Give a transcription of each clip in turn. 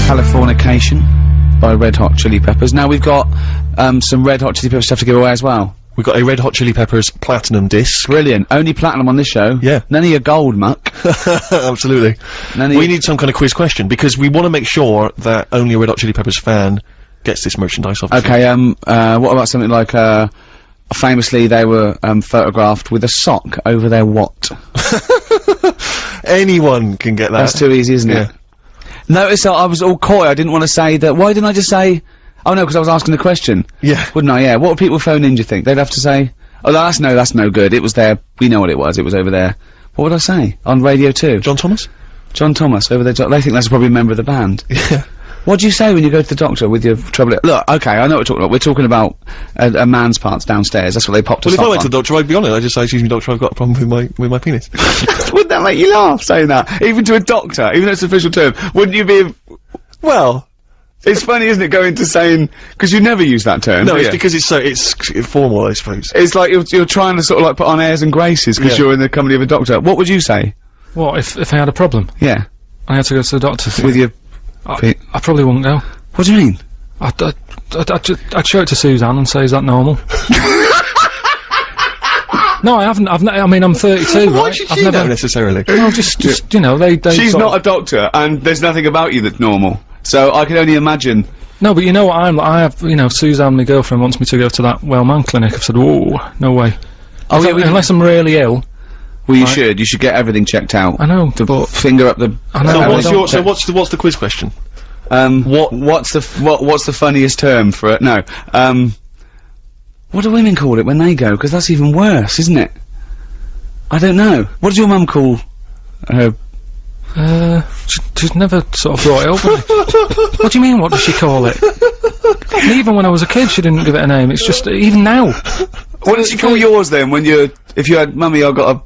Californication by Red Hot Chili Peppers. Now we've got some Red Hot Chili Peppers stuff to give away as well. We've got a Red Hot Chili Peppers platinum disc. Brilliant. Only platinum on this show. Yeah. None of your gold, muck. Absolutely. We need some kind of quiz question, because we want to make sure that only a Red Hot Chili Peppers fan gets this merchandise off. Okay, what about something like, famously they were, photographed with a sock over their what? Anyone can get that. That's too easy, isn't it? Notice I was all coy, I didn't want to say that. Why didn't I just say, oh no, because I was asking the question. Yeah. Wouldn't I? Yeah. What would people phone in, do you think? They'd have to say, oh, that's no good. It was there. We know what it was over there. What would I say? On Radio 2? John Thomas? John Thomas, over there. They think that's probably a member of the band. Yeah. What do you say when you go to the doctor with your trouble? Look, okay, I know what we're talking about. We're talking about a man's parts downstairs. That's what they popped us Well, if off I went to on. the doctor, I'd be honest. I'd just say, excuse me, doctor, I've got a problem with my penis. Wouldn't that make you laugh, saying that? Even to a doctor, even though it's an official term, wouldn't you be... Well... It's funny, isn't it, going to saying... Because you never use that term, No, do it's you? because it's formal, I suppose. It's like you're trying to sort of like put on airs and graces because Yeah. you're in the company of a doctor. What would you say? What, if I had a problem? Yeah. I had to go to the doctor? With your... I probably wouldn't go. What do you mean? I'd show it to Suzanne and say, is that normal? No, I haven't. I mean, I'm 32, Why right? should I've she never know necessarily? No, just you know, they She's sort not a doctor, and there's nothing about you that's normal. So I can only imagine... No, but you know what I have, you know, Suzanne, my girlfriend, wants me to go to that Wellman clinic. I've said, whoa, no way. Oh, yeah, unless I'm really ill. Well, you should. You should get everything checked out. I know, To but... finger up the... I know, So what's the quiz question? What's the funniest term for it? No. What do women call it when they go? Because that's even worse, isn't it? I don't know. What does your mum call her? She's never sort of brought it up with me. What do you mean, what does she call it? Even when I was a kid, she didn't give it a name. It's just, even now. What did she call yours then, when if you had, mummy, I got a...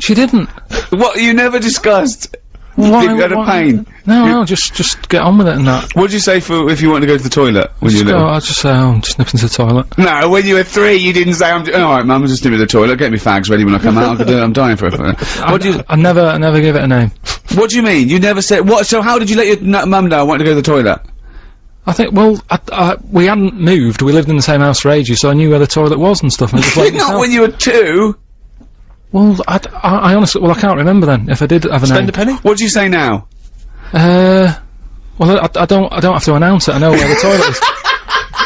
She didn't. What, you never discussed? Why, you had a pain? No, just get on with it and that. What did you say if you wanted to go to the toilet when you were little? I'd just say, oh, I'm just nipping to the toilet. No, when you were 3, you didn't say, alright, mum, I'm just nipping to the toilet, get me fags ready when I come out, I'm dying for it. I never give it a name. What do you mean? You never said, what, so how did you let your mum know I wanted to go to the toilet? I think, well, we hadn't moved, we lived in the same house for ages, so I knew where the toilet was and stuff, and I just let Not when you were 2! Well, I honestly, I can't remember then, if I did have a name. Spend a penny? What do you say now? Well, I don't have to announce it, I know where the toilet is.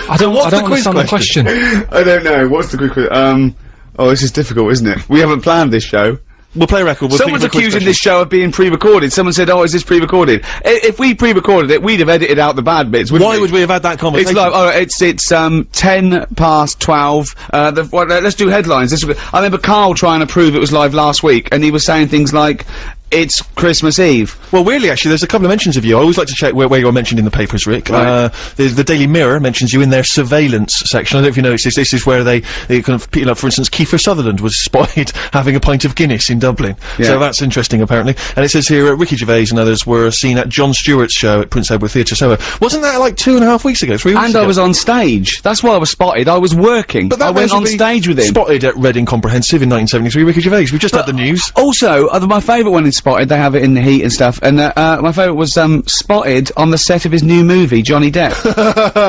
I don't understand the question. I don't know, what's the quick question? Oh, this is difficult, isn't it? We haven't planned this show. We'll play a record. Someone's accusing this show of being pre-recorded. Someone said, oh, is this pre-recorded? If we pre-recorded it, we'd have edited out the bad bits, wouldn't we? Why would we have had that conversation? It's like, oh, it's 10:12. Let's do headlines. I remember Carl trying to prove it was live last week, and he was saying things like, it's Christmas Eve. Well, weirdly, actually, there's a couple of mentions of you. I always like to check where you're mentioned in the papers, Rick. Right. The Daily Mirror mentions you in their surveillance section. I don't know if you noticed this. This is where they kind of, you know, for instance, Kiefer Sutherland was spotted having a pint of Guinness in Dublin. Yeah. So that's interesting, apparently. And it says here, Ricky Gervais and others were seen at Jon Stewart's show at Prince Edward Theatre Soho. Wasn't that like 2.5 weeks ago, 3 weeks ago? And I was on stage. That's why I was spotted. I was working. But that I went on stage with him. Spotted at Reading Comprehensive in 1973, Ricky Gervais. We've just had the news. Also, my favourite one in Spotted, they have it in the Heat and stuff, and my favourite was Spotted on the set of his new movie, Johnny Depp.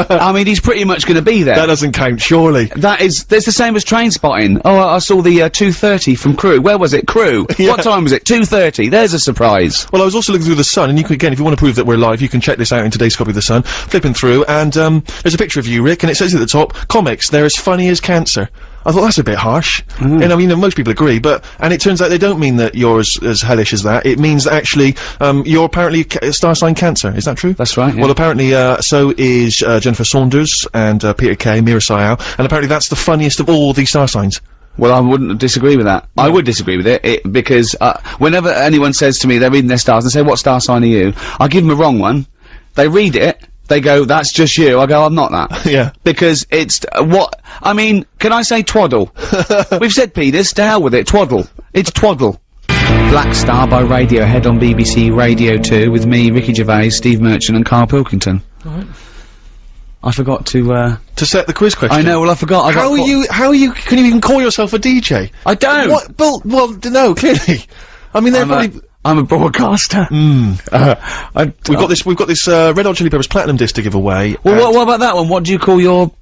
I mean, he's pretty much gonna be there. That doesn't count, surely. That's the same as Train Spotting. Oh, I saw the 2:30 from Crew. Where was it? Crew. Yeah. What time was it? 2:30. There's a surprise. Well, I was also looking through The Sun, and you can, again, if you want to prove that we're live, you can check this out in today's copy of The Sun. Flipping through, and there's a picture of you, Rick, and it says at the top, comics, they're as funny as cancer. I thought that's a bit harsh. And I mean, most people agree, and it turns out they don't mean that you're as hellish as that. It means that actually, you're apparently star sign Cancer. Is that true? That's right, yeah. Well, apparently, so is, Jennifer Saunders and, Peter Kay, Mira Sayal, and apparently that's the funniest of all the star signs. Well, I wouldn't disagree with that. I would disagree with it, because, whenever anyone says to me they're reading their stars and say, what star sign are you? I give them a wrong one. They read it. They go, that's just you. I go, I'm not that. Yeah. Because it's, I mean, can I say twaddle? We've said penis, to hell with it, twaddle. It's twaddle. Black Star by Radiohead on BBC Radio 2 with me, Ricky Gervais, Steve Merchant and Karl Pilkington. Alright. I forgot to set the quiz question. I know, well I forgot. How are you, can you even call yourself a DJ? I don't! What, well, no, clearly. I mean, they're probably... I'm a broadcaster. We've got this Red Hot Chili Peppers Platinum disc to give away. Well, what about that one? What do you call your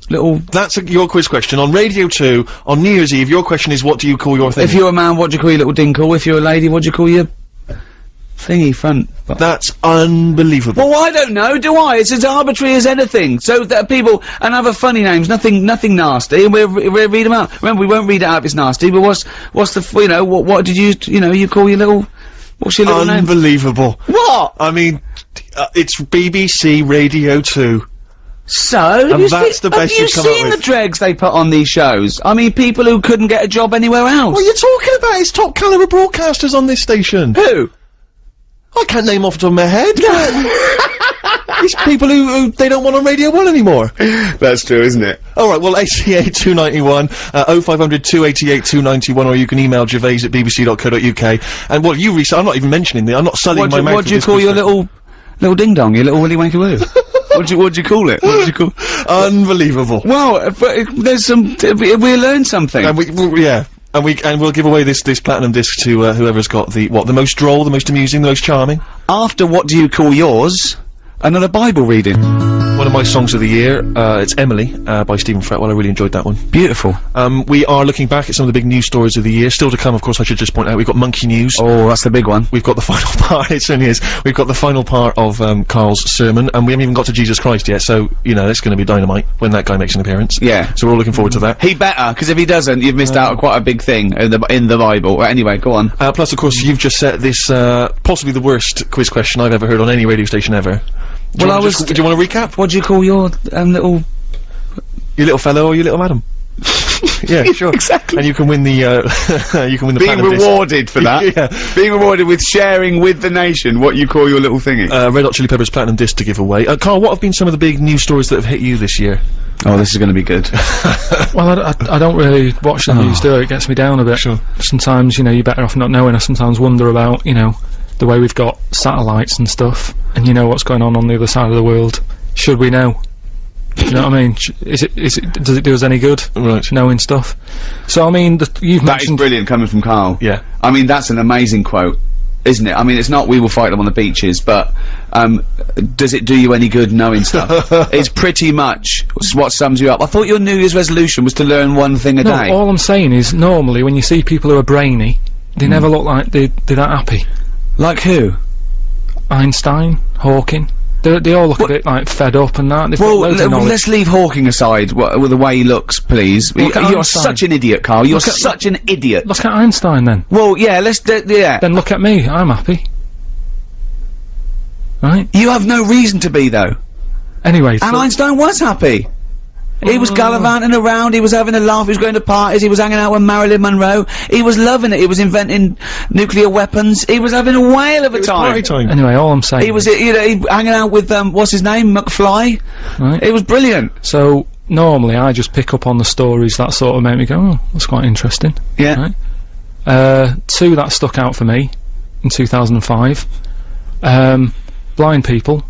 little... That's your quiz question. On Radio 2, on New Year's Eve, your question is, what do you call your thing? If you're a man, what do you call your little dinkle? If you're a lady, what do you call your thingy front? That's unbelievable. Well, I don't know, do I? It's as arbitrary as anything. So that people, and other funny names, nothing nasty, and we'll read them out. Remember, we won't read it out if it's nasty, but what's the, you know, what did you call your little, what's your little name? Unbelievable. What? I mean, it's BBC Radio 2. So, have you seen the dregs they put on these shows? I mean, people who couldn't get a job anywhere else. What are you talking about? It's top caliber broadcasters on this station. Who? I can't name off the top of my head. It's people who they don't want on Radio 1 anymore. That's true, isn't it? Alright, well, ACA 291, 0500 288 291, or you can email gervais@bbc.co.uk. And, well, I'm not even mentioning I'm not selling my mouth. What do you call your little ding-dong, your little willy wanky woo? What'd you call it? What did you call? Unbelievable. Well, but there's we learned something. And we'll give away this platinum disc to whoever's got the most droll, the most amusing, the most charming. After what do you call yours? Another Bible reading. One of my songs of the year, it's Emily, by Stephen Fretwell. I really enjoyed that one. Beautiful. We are looking back at some of the big news stories of the year. Still to come, of course, I should just point out, we've got Monkey News. Oh, that's the big one. We've got the final part, it certainly is. We've got the final part of, Carl's sermon, and we haven't even got to Jesus Christ yet, so, you know, it's gonna be dynamite when that guy makes an appearance. Yeah. So we're all looking forward to that. He better, because if he doesn't, you've missed out on quite a big thing in the Bible. Well, anyway, go on. Plus, of course, you've just set this, possibly the worst quiz question I've ever heard on any radio station ever. Do you want to recap? What do you call your, your little fellow or your little madam? Yeah, sure. Exactly. And you can win the, being rewarded for that. Yeah. Being rewarded with sharing with the nation what you call your little thingy. Red Hot Chili Peppers Platinum disc to give away. Carl, what have been some of the big news stories that have hit you this year? Oh, this is gonna be good. Well, I don't really watch the news, do it? It gets me down a bit. Sure. Sometimes, you know, you're better off not knowing. I sometimes wonder about, you know, the way we've got satellites and stuff, and you know what's going on the other side of the world. Should we know? Do you know what I mean? Does it do us any good? Right. Knowing stuff? So, I mean, That is brilliant coming from Carl. Yeah. I mean, that's an amazing quote, isn't it? I mean, it's not we will fight them on the beaches, but, does it do you any good knowing stuff? It's pretty much what sums you up. I thought your New Year's resolution was to learn one thing a day. All I'm saying is, normally, when you see people who are brainy, they never look like they're that happy. Like who? Einstein, Hawking. They all look a bit, like, fed up and that. They've got Well, loads of knowledge. let's leave Hawking aside, with the way he looks, please. Look at You're Einstein. such an idiot, Carl. You're such an idiot. Look at Einstein, then. Well, yeah, yeah. Then look at me. I'm happy. Right? You have no reason to be, though. Anyway, And Einstein was happy. He was gallivanting around, he was having a laugh, he was going to parties, he was hanging out with Marilyn Monroe, he was loving it, he was inventing nuclear weapons, he was having a whale of a time. Party time. anyway, all I'm saying He was, you know, hanging out with, what's his name, McFly? right? It was brilliant. So, normally I just pick up on the stories that sort of make me go, oh, that's quite interesting. Yeah. Right? Two that stuck out for me in 2005. Blind people.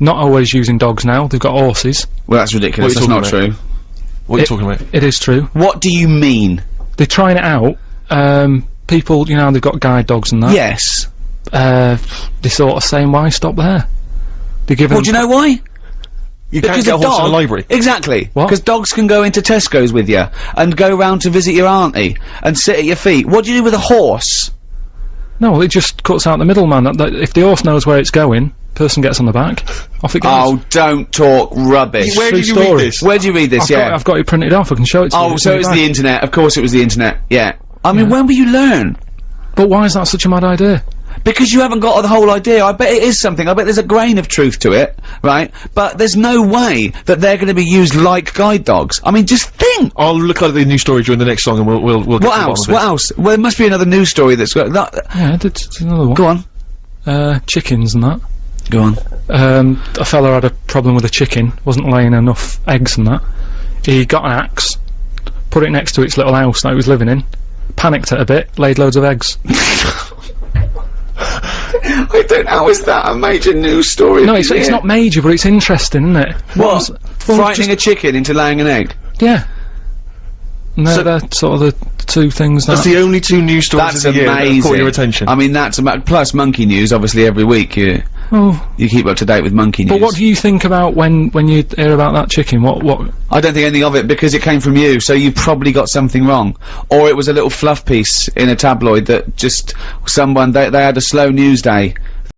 Not always using dogs now, they've got horses. Well, that's ridiculous, What are that's you not talking true. What are you talking about? It is true. What do you mean? They're trying it out. People, you know, they've got guide dogs and that. Yes. They're sort of saying, why stop there? They're giving Well, do you know why? You can't get a horse in a library. Exactly. What? Because dogs can go into Tesco's with you, and go round to visit your auntie, and sit at your feet. What do you do with a horse? No, it just cuts out the middleman. That if the horse knows where it's going, person gets on the back, off it goes. Oh, don't talk rubbish. Where did you True read story. this? Where do you read this? I've got it printed off, I can show it to you. Oh, so it's in the bag. internet. Of course it was the internet. Yeah. I mean, Yeah. when will you learn? But why is that such a mad idea? Because you haven't got the whole idea. I bet it is something. I bet there's a grain of truth to it, right? But there's no way that they're gonna be used like guide dogs. I mean, just think! I'll look at the news story during the next song and we'll get to the What bottom else? of it. What else? Well, there must be another news story that's got that. Yeah, there's another one. Go on. Chickens and that. Go on. A fella had a problem with a chicken, wasn't laying enough eggs and that. He got an axe, put it next to its little house that he was living in, panicked it a bit, laid loads of eggs. I don't know, is that a major news story? No, it's not major, but it's interesting, isn't it? What? Well, Frightening a chicken into laying an egg? Yeah. And they're sort of the two things That's that... the only 2 news stories That's of the year that have amazing. caught your attention. I mean, that's plus Monkey News, obviously, every week you keep up to date with Monkey News. But what do you think about when you hear about that chicken? What? I don't think anything of it, because it came from you, so you probably got something wrong. Or it was a little fluff piece in a tabloid that just someone, they had a slow news day,